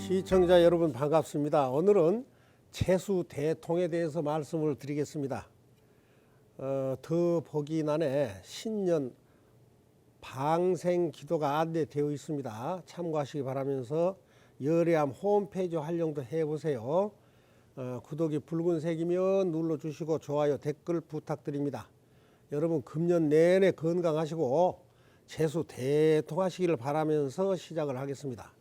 시청자 여러분 반갑습니다. 오늘은 재수 대통에 대해서 말씀을 드리겠습니다. 더보기란에 신년 방생 기도가 안내되어 있습니다. 참고하시기 바라면서 열애암 홈페이지 활용도 해보세요. 구독이 붉은색이면 눌러주시고 좋아요 댓글 부탁드립니다. 여러분 금년 내내 건강하시고 재수 대통하시기를 바라면서 시작을 하겠습니다.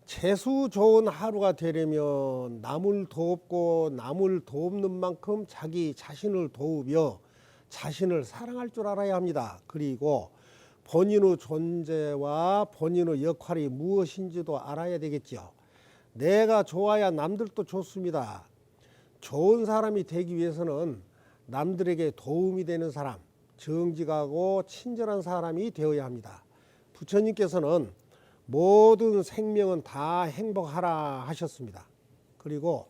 재수 좋은 하루가 되려면 남을 돕고 남을 돕는 만큼 자기 자신을 도우며 자신을 사랑할 줄 알아야 합니다. 그리고 본인의 존재와 본인의 역할이 무엇인지도 알아야 되겠죠. 내가 좋아야 남들도 좋습니다. 좋은 사람이 되기 위해서는 남들에게 도움이 되는 사람, 정직하고 친절한 사람이 되어야 합니다. 부처님께서는 모든 생명은 다 행복하라 하셨습니다. 그리고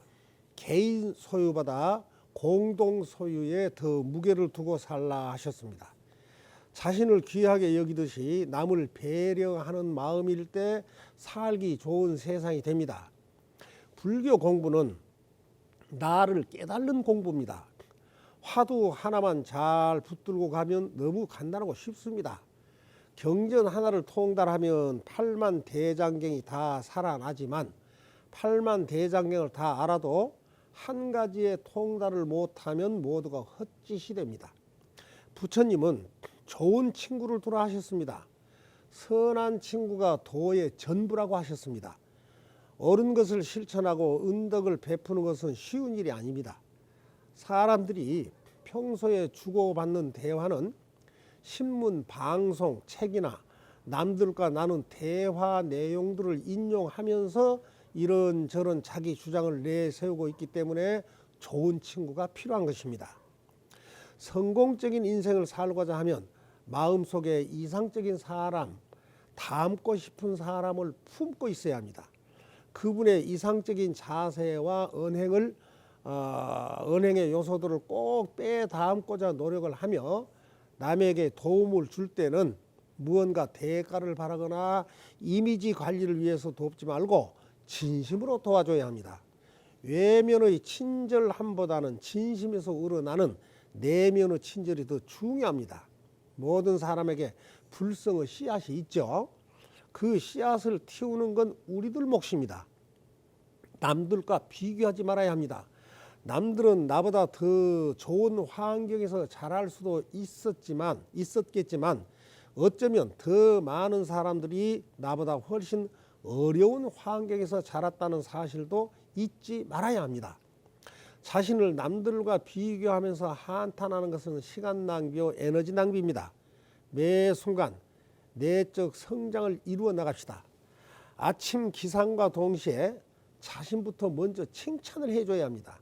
개인 소유보다 공동 소유에 더 무게를 두고 살라 하셨습니다. 자신을 귀하게 여기듯이 남을 배려하는 마음일 때 살기 좋은 세상이 됩니다. 불교 공부는 나를 깨달는 공부입니다. 화두 하나만 잘 붙들고 가면 너무 간단하고 쉽습니다. 경전 하나를 통달하면 8만 대장경이 다 살아나지만 8만 대장경을 다 알아도 한 가지의 통달을 못하면 모두가 헛짓이 됩니다. 부처님은 좋은 친구를 두라 하셨습니다. 선한 친구가 도의 전부라고 하셨습니다. 옳은 것을 실천하고 은덕을 베푸는 것은 쉬운 일이 아닙니다. 사람들이 평소에 주고받는 대화는 신문, 방송, 책이나 남들과 나눈 대화 내용들을 인용하면서 이런저런 자기 주장을 내세우고 있기 때문에 좋은 친구가 필요한 것입니다. 성공적인 인생을 살고자 하면 마음속에 이상적인 사람, 닮고 싶은 사람을 품고 있어야 합니다. 그분의 이상적인 자세와 언행의 요소들을 꼭 빼닮고자 노력을 하며 남에게 도움을 줄 때는 무언가 대가를 바라거나 이미지 관리를 위해서 돕지 말고 진심으로 도와줘야 합니다. 외면의 친절함보다는 진심에서 우러나는 내면의 친절이 더 중요합니다. 모든 사람에게 불성의 씨앗이 있죠. 그 씨앗을 틔우는 건 우리들 몫입니다. 남들과 비교하지 말아야 합니다. 남들은 나보다 더 좋은 환경에서 자랄 수도 있었겠지만 어쩌면 더 많은 사람들이 나보다 훨씬 어려운 환경에서 자랐다는 사실도 잊지 말아야 합니다. 자신을 남들과 비교하면서 한탄하는 것은 시간 낭비요 에너지 낭비입니다. 매 순간 내적 성장을 이루어 나갑시다. 아침 기상과 동시에 자신부터 먼저 칭찬을 해줘야 합니다.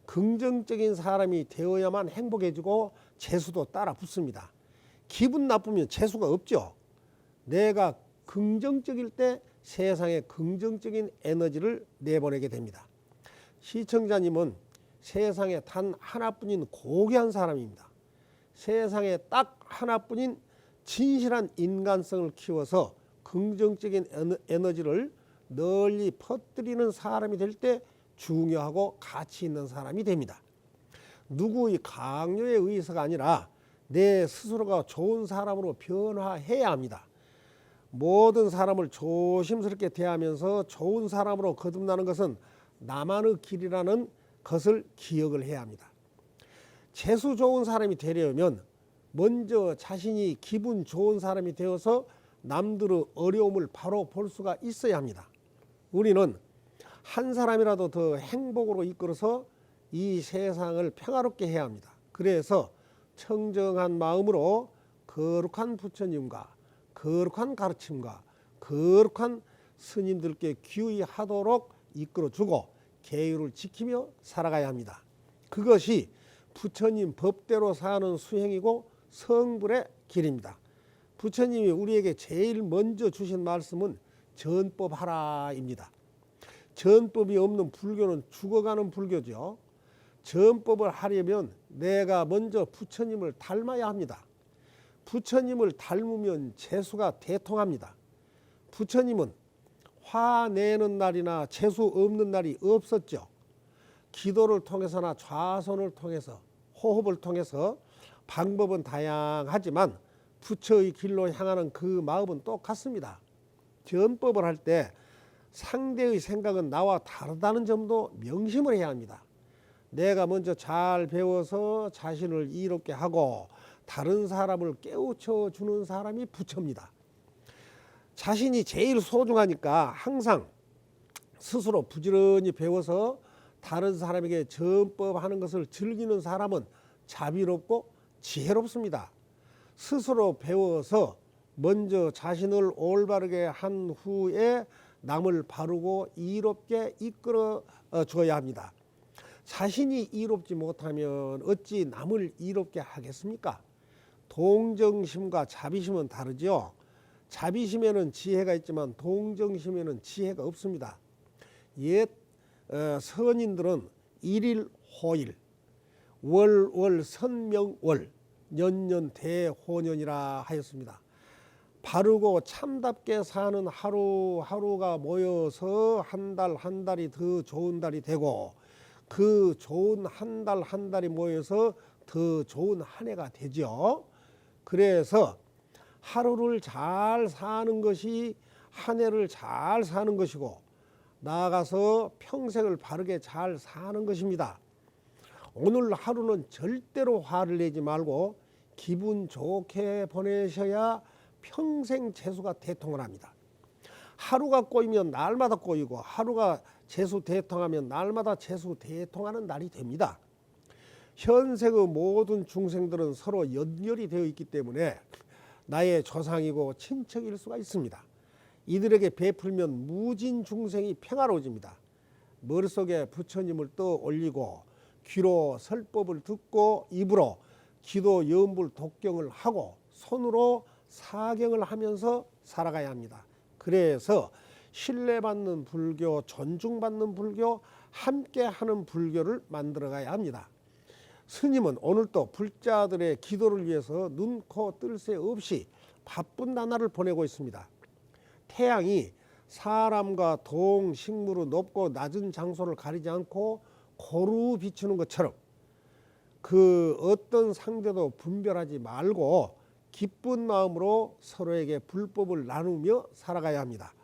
긍정적인 사람이 되어야만 행복해지고 재수도 따라 붙습니다. 기분 나쁘면 재수가 없죠. 내가 긍정적일 때 세상에 긍정적인 에너지를 내보내게 됩니다. 시청자님은 세상에 단 하나뿐인 고귀한 사람입니다. 세상에 딱 하나뿐인 진실한 인간성을 키워서 긍정적인 에너지를 널리 퍼뜨리는 사람이 될 때 중요하고 가치 있는 사람이 됩니다. 누구의 강요에 의해서가 아니라 내 스스로가 좋은 사람으로 변화해야 합니다. 모든 사람을 조심스럽게 대하면서 좋은 사람으로 거듭나는 것은 나만의 길이라는 것을 기억을 해야 합니다. 재수 좋은 사람이 되려면 먼저 자신이 기분 좋은 사람이 되어서 남들의 어려움을 바로 볼 수가 있어야 합니다. 우리는 한 사람이라도 더 행복으로 이끌어서 이 세상을 평화롭게 해야 합니다. 그래서 청정한 마음으로 거룩한 부처님과 거룩한 가르침과 거룩한 스님들께 귀의하도록 이끌어주고 계율을 지키며 살아가야 합니다. 그것이 부처님 법대로 사는 수행이고 성불의 길입니다. 부처님이 우리에게 제일 먼저 주신 말씀은 전법하라입니다. 전법이 없는 불교는 죽어가는 불교죠. 전법을 하려면 내가 먼저 부처님을 닮아야 합니다. 부처님을 닮으면 재수가 대통합니다. 부처님은 화내는 날이나 재수 없는 날이 없었죠. 기도를 통해서나 좌선을 통해서 호흡을 통해서 방법은 다양하지만 부처의 길로 향하는 그 마음은 똑같습니다. 전법을 할 때 상대의 생각은 나와 다르다는 점도 명심을 해야 합니다. 내가 먼저 잘 배워서 자신을 이롭게 하고 다른 사람을 깨우쳐 주는 사람이 부처입니다. 자신이 제일 소중하니까 항상 스스로 부지런히 배워서 다른 사람에게 전법하는 것을 즐기는 사람은 자비롭고 지혜롭습니다. 스스로 배워서 먼저 자신을 올바르게 한 후에 남을 바르고 이롭게 이끌어 줘야 합니다. 자신이 이롭지 못하면 어찌 남을 이롭게 하겠습니까? 동정심과 자비심은 다르죠. 자비심에는 지혜가 있지만 동정심에는 지혜가 없습니다. 옛 선인들은 일일호일, 월월 선명월, 년년 대호년이라 하였습니다. 바르고 참답게 사는 하루하루가 모여서 한 달 한 달이 더 좋은 달이 되고 그 좋은 한 달 한 달이 모여서 더 좋은 한 해가 되죠. 그래서 하루를 잘 사는 것이 한 해를 잘 사는 것이고 나아가서 평생을 바르게 잘 사는 것입니다. 오늘 하루는 절대로 화를 내지 말고 기분 좋게 보내셔야 평생 재수가 대통을 합니다. 하루가 꼬이면 날마다 꼬이고 하루가 재수 대통하면 날마다 재수 대통하는 날이 됩니다. 현생의 모든 중생들은 서로 연결이 되어 있기 때문에 나의 조상이고 친척일 수가 있습니다. 이들에게 베풀면 무진 중생이 평화로워집니다. 머릿속에 부처님을 떠올리고 귀로 설법을 듣고 입으로 기도 염불 독경을 하고 손으로 사경을 하면서 살아가야 합니다. 그래서 신뢰받는 불교, 존중받는 불교, 함께하는 불교를 만들어가야 합니다. 스님은 오늘도 불자들의 기도를 위해서 눈, 코, 뜰 새 없이 바쁜 나날을 보내고 있습니다. 태양이 사람과 동, 식물의 높고 낮은 장소를 가리지 않고 고루 비추는 것처럼 그 어떤 상대도 분별하지 말고 기쁜 마음으로 서로에게 불법을 나누며 살아가야 합니다.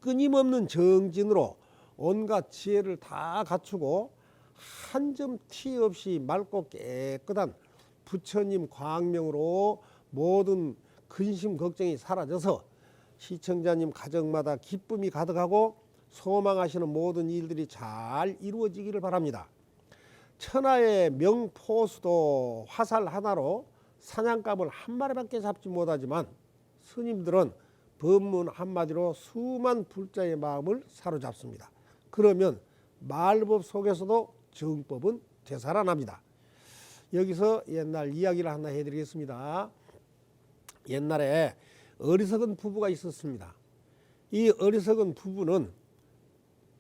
끊임없는 정진으로 온갖 지혜를 다 갖추고 한 점 티 없이 맑고 깨끗한 부처님 광명으로 모든 근심 걱정이 사라져서 시청자님 가정마다 기쁨이 가득하고 소망하시는 모든 일들이 잘 이루어지기를 바랍니다. 천하의 명포수도 화살 하나로 사냥감을 한 마리밖에 잡지 못하지만 스님들은 법문 한마디로 수만 불자의 마음을 사로잡습니다. 그러면 말법 속에서도 정법은 되살아납니다. 여기서 옛날 이야기를 하나 해드리겠습니다. 옛날에 어리석은 부부가 있었습니다. 이 어리석은 부부는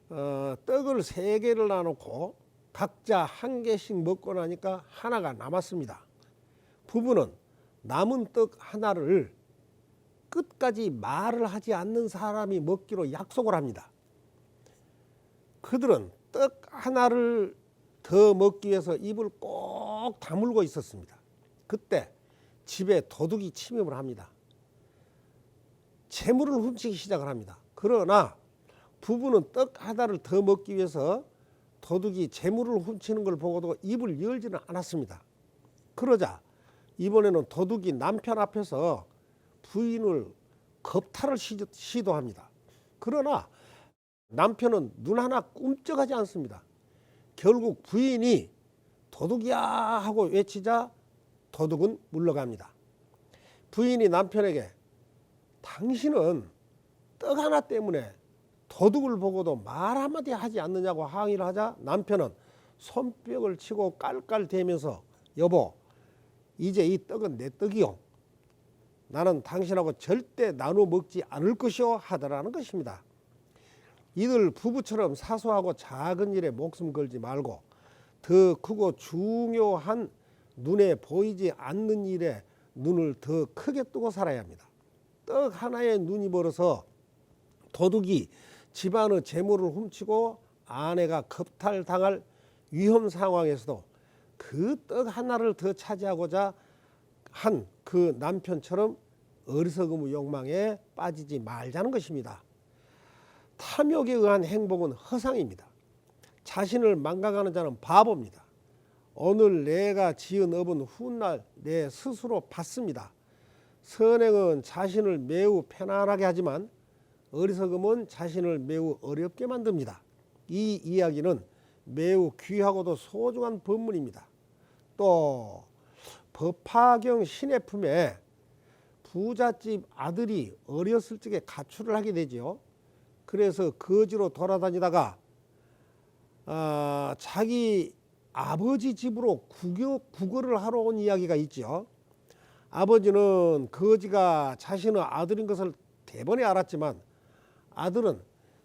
떡을 3개를 나놓고 각자 1개씩 먹고 나니까 하나가 남았습니다. 부부는 남은 떡 하나를 끝까지 말을 하지 않는 사람이 먹기로 약속을 합니다. 그들은 떡 하나를 더 먹기 위해서 입을 꼭 다물고 있었습니다. 그때 집에 도둑이 침입을 합니다. 재물을 훔치기 시작을 합니다. 그러나 부부는 떡 하나를 더 먹기 위해서 도둑이 재물을 훔치는 걸 보고도 입을 열지는 않았습니다. 그러자 이번에는 도둑이 남편 앞에서 부인을 겁탈을 시도합니다. 그러나 남편은 눈 하나 꿈쩍하지 않습니다. 결국 부인이 도둑이야 하고 외치자 도둑은 물러갑니다. 부인이 남편에게 당신은 떡 하나 때문에 도둑을 보고도 말 한마디 하지 않느냐고 항의를 하자 남편은 손뼉을 치고 깔깔대면서 여보, 이제 이 떡은 내 떡이요. 나는 당신하고 절대 나눠 먹지 않을 것이요 하더라는 것입니다. 이들 부부처럼 사소하고 작은 일에 목숨 걸지 말고 더 크고 중요한 눈에 보이지 않는 일에 눈을 더 크게 뜨고 살아야 합니다. 떡 하나에 눈이 멀어서 도둑이 집안의 재물을 훔치고 아내가 겁탈당할 위험 상황에서도 그 떡 하나를 더 차지하고자 한 그 남편처럼 어리석음의 욕망에 빠지지 말자는 것입니다. 탐욕에 의한 행복은 허상입니다. 자신을 망각하는 자는 바보입니다. 오늘 내가 지은 업은 훗날 내 스스로 받습니다. 선행은 자신을 매우 편안하게 하지만 어리석음은 자신을 매우 어렵게 만듭니다. 이 이야기는 매우 귀하고도 소중한 법문입니다. 또 법화경 신해품에 부잣집 아들이 어렸을 적에 가출을 하게 되지요. 그래서 거지로 돌아다니다가 자기 아버지 집으로 구걸을 하러 온 이야기가 있죠. 아버지는 거지가 자신의 아들인 것을 대번에 알았지만 아들은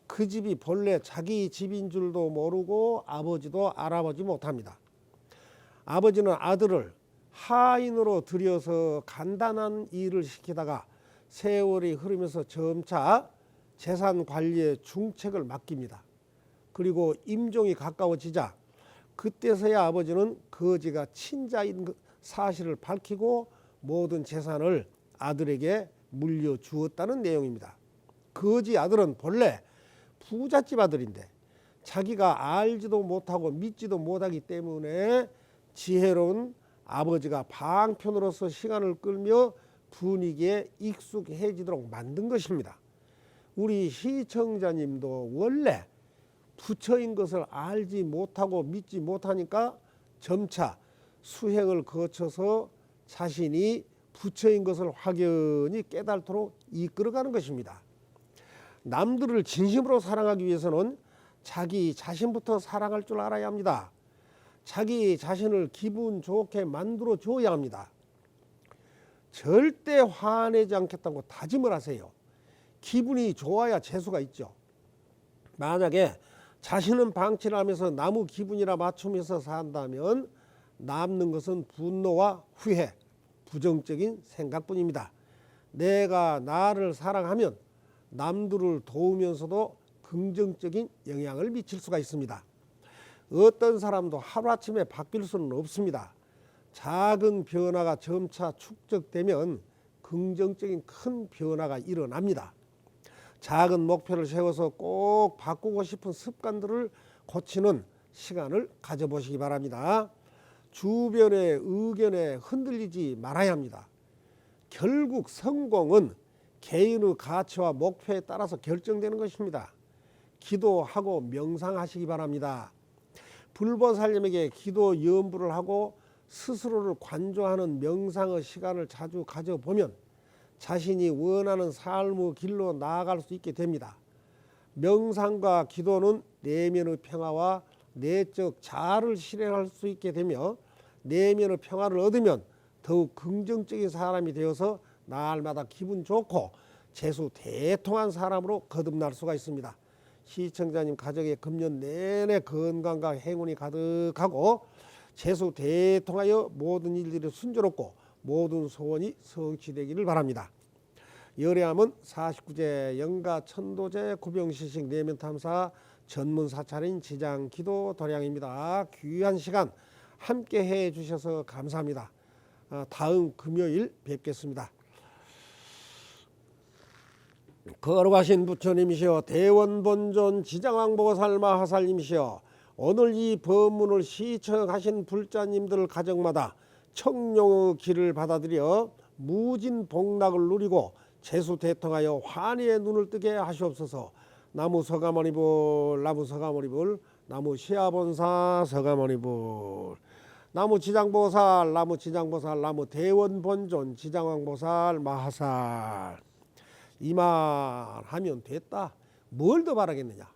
그 집이 본래 자기 집인 줄도 모르고 아버지도 알아보지 못합니다. 아버지는 아들을 하인으로 들여서 간단한 일을 시키다가 세월이 흐르면서 점차 재산 관리에 중책을 맡깁니다. 그리고 임종이 가까워지자 그때서야 아버지는 거지가 친자인 사실을 밝히고 모든 재산을 아들에게 물려주었다는 내용입니다. 거지 아들은 본래 부잣집 아들인데 자기가 알지도 못하고 믿지도 못하기 때문에 지혜로운 아버지가 방편으로서 시간을 끌며 분위기에 익숙해지도록 만든 것입니다. 우리 시청자님도 원래 부처인 것을 알지 못하고 믿지 못하니까 점차 수행을 거쳐서 자신이 부처인 것을 확연히 깨달도록 이끌어가는 것입니다. 남들을 진심으로 사랑하기 위해서는 자기 자신부터 사랑할 줄 알아야 합니다. 자기 자신을 기분 좋게 만들어 줘야 합니다. 절대 화내지 않겠다고 다짐을 하세요. 기분이 좋아야 재수가 있죠. 만약에 자신은 방치를 하면서 남의 기분이나 맞추면서 산다면 남는 것은 분노와 후회, 부정적인 생각뿐입니다. 내가 나를 사랑하면 남들을 도우면서도 긍정적인 영향을 미칠 수가 있습니다. 어떤 사람도 하루아침에 바뀔 수는 없습니다. 작은 변화가 점차 축적되면 긍정적인 큰 변화가 일어납니다. 작은 목표를 세워서 꼭 바꾸고 싶은 습관들을 고치는 시간을 가져보시기 바랍니다. 주변의 의견에 흔들리지 말아야 합니다. 결국 성공은 개인의 가치와 목표에 따라서 결정되는 것입니다. 기도하고 명상하시기 바랍니다. 불보살님에게 기도 염불을 하고 스스로를 관조하는 명상의 시간을 자주 가져보면 자신이 원하는 삶의 길로 나아갈 수 있게 됩니다. 명상과 기도는 내면의 평화와 내적 자아를 실현할 수 있게 되며 내면의 평화를 얻으면 더욱 긍정적인 사람이 되어서 날마다 기분 좋고 재수 대통한 사람으로 거듭날 수가 있습니다. 시청자님 가정에 금년 내내 건강과 행운이 가득하고 재수 대통하여 모든 일들이 순조롭고 모든 소원이 성취되기를 바랍니다. 열애함은 49제 영가 천도제 구병시식 내면탐사 전문사찰인 지장기도 도량입니다. 귀한 시간 함께 해 주셔서 감사합니다. 다음 금요일 뵙겠습니다. 거룩하신 부처님이시여 대원본존 지장왕보살 마하살님이시여 오늘 이 법문을 시청하신 불자님들 가정마다 청룡의 길을 받아들여 무진복락을 누리고 재수대통하여 환희의 눈을 뜨게 하시옵소서. 나무 서가모니불 나무 서가모니불 나무 시아본사 서가모니불 나무 지장보살 나무 지장보살 나무 대원본존 지장왕보살 마하살. 이만 하면 됐다. 뭘 더 바라겠느냐.